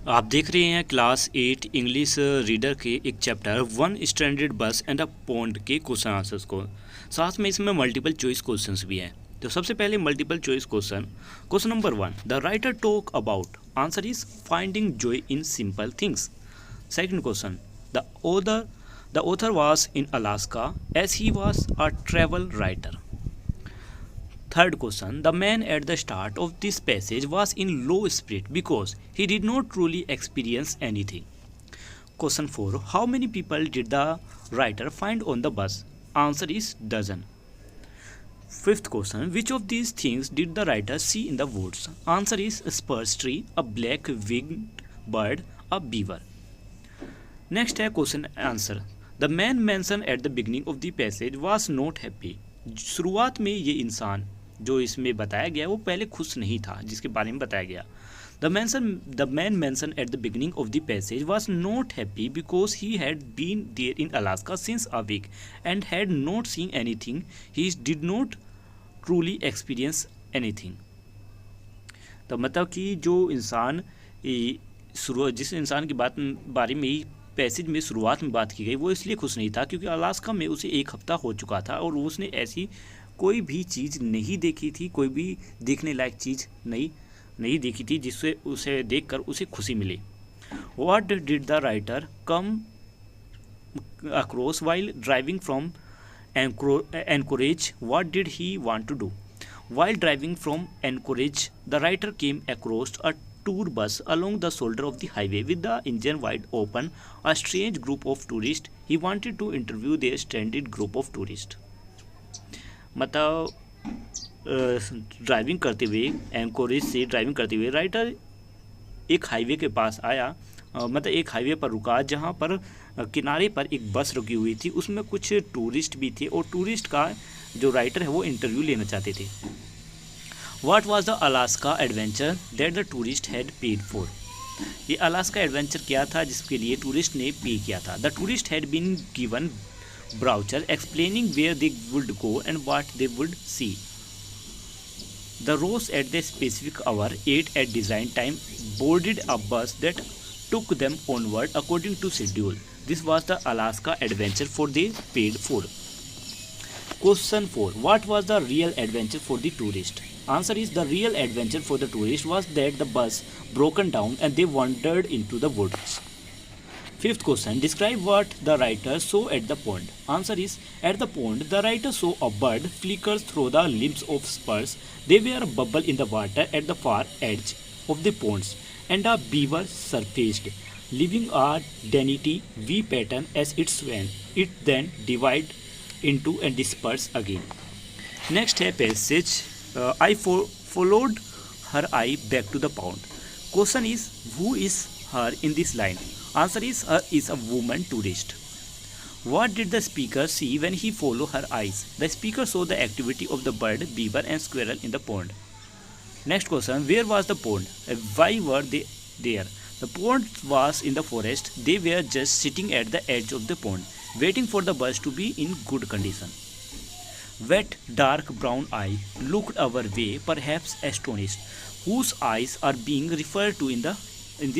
आप देख रहे हैं क्लास 8 इंग्लिश रीडर के एक चैप्टर वन स्टैंडर्ड बस एंड अ पॉन्ड के क्वेश्चन आंसर्स को। साथ में इसमें मल्टीपल चॉइस क्वेश्चंस भी हैं। तो सबसे पहले multiple choice question number 1, the writer talk about, answer is finding joy in simple things. Second question, the author was in Alaska as he was a travel writer. Third question, the man at the start of this passage was in low spirit because he did not truly experience anything. Question 4, how many people did the writer find on the bus? Answer is dozen. Fifth question, which of these things did the writer see in the woods? Answer is a spruce tree, a black winged bird, a beaver. Next है question answer. The man mention at the beginning of the passage was not happy. शुरुआत में ये इंसान जो इसमें बताया गया वो पहले खुश नहीं था, जिसके बारे में बताया गया। The man mention at the beginning of the passage was not happy because he had been there in Alaska since a week and had not seen anything. He did not truly experience anything. तो मतलब कि जो इंसान जिस इंसान की बारे में ही पैसेज में शुरुआत में बात की गई वो इसलिए खुश नहीं था क्योंकि अलास्का में उसे एक हफ्ता हो चुका था और उसने ऐसी कोई भी चीज़ नहीं देखी थी, कोई भी देखने लायक चीज़ नहीं देखी थी जिससे उसे देखकर उसे खुशी मिले। What did the writer come across while driving from Anchorage? What did he want to do? While driving from Anchorage, the writer came across a tour bus along the shoulder of the highway with the engine wide open. A strange group of tourists. He wanted to interview their stranded group of tourists. मतलब driving करते हुए, anchorage से driving करते हुए writer एक highway के पास आया, मतलब एक हाईवे पर रुका जहाँ पर किनारे पर एक बस रुकी हुई थी। उसमें कुछ टूरिस्ट भी थे और टूरिस्ट का जो राइटर है वो इंटरव्यू लेना चाहते थे। What was the Alaska adventure that the tourist had paid for? ये अलास्का एडवेंचर क्या था जिसके लिए टूरिस्ट ने पे किया था? The tourist had been given brochure explaining where they would go and what they would see. The rose at the specific hour, ate at design time, boarded a bus that took them onward according to schedule. This was the Alaska adventure for they paid for. Question 4. What was the real adventure for the tourist? Answer is the real adventure for the tourist was that the bus broken down and they wandered into the woods. Fifth question, describe what the writer saw at the pond. Answer is, at the pond, the writer saw a bird flickers through the limbs of spurs. They were a bubble in the water at the far edge of the ponds, and a beaver surfaced, leaving a dainty V pattern as it swam. It then divided into and dispersed again. Next है passage. I followed her eye back to the pond. Question is, who is her in this line? Answer is, her is a woman tourist. What did the speaker see when he followed her eyes? The speaker saw the activity of the bird, beaver and squirrel in the pond. Next question, where was the pond? Why were they there? The pond was in the forest. They were just sitting at the edge of the pond, waiting for the bus to be in good condition. Wet, dark brown eye looked our way, perhaps astonished. Whose eyes are being referred to in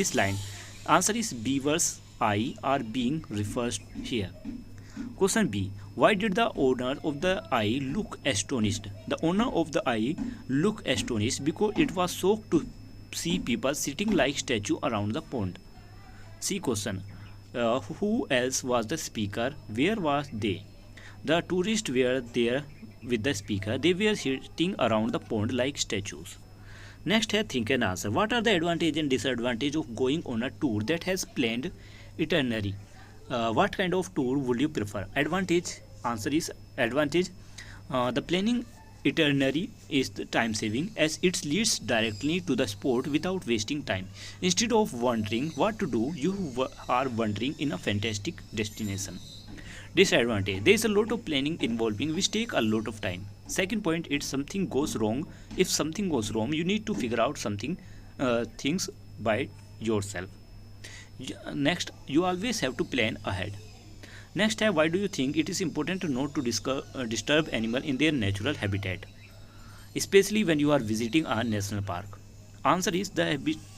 this line? Answer is, beaver's eye are being referred here. Question B. Why did the owner of the eye look astonished? The owner of the eye looked astonished because it was shocked to see people sitting like statue around the pond. C question. Who else was the speaker? Where was they? The tourists were there with the speaker. They were sitting around the pond like statues. Next है think and answer. What are the advantage and disadvantage of going on a tour that has planned itinerary? What kind of tour would you prefer? Advantage. Answer is advantage. The planning itinerary is the time saving as it leads directly to the spot without wasting time. Instead of wondering what to do, you are wandering in a fantastic destination. Disadvantage. There is a lot of planning involving which take a lot of time. Second point, it's something goes wrong. If something goes wrong, you need to figure out things by yourself. Next, you always have to plan ahead. Next, why do you think it is important not to disturb animal in their natural habitat, especially when you are visiting a national park? Answer is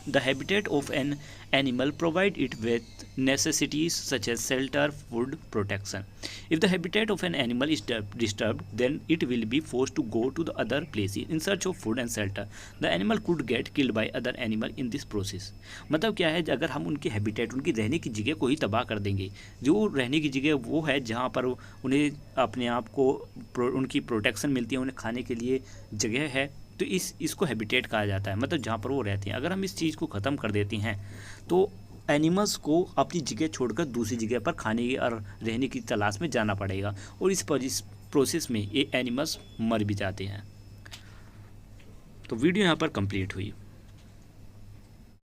the habitat of an animal provide it with necessities such as shelter, food, protection. If the habitat of an animal is disturbed, then it will be forced to go to the other places in search of food and shelter. The animal could get killed by other animal in this process. मतलब क्या है, अगर हम उनके habitat, उनकी रहने की जगह को ही तबाह कर देंगे, जो रहने की जगह वो है जहाँ पर उन्हें अपने आप को उनकी प्रोटेक्शन मिलती है, उन्हें खाने के लिए जगह है, तो इसको हैबिटेट कहा जाता है, मतलब जहाँ पर वो रहते हैं। अगर हम इस चीज़ को ख़त्म कर देते हैं तो एनिमल्स को अपनी जगह छोड़कर दूसरी जगह पर खाने और रहने की तलाश में जाना पड़ेगा, और इस प्रोसेस में ये एनिमल्स मर भी जाते हैं। तो वीडियो यहाँ पर कंप्लीट हुई।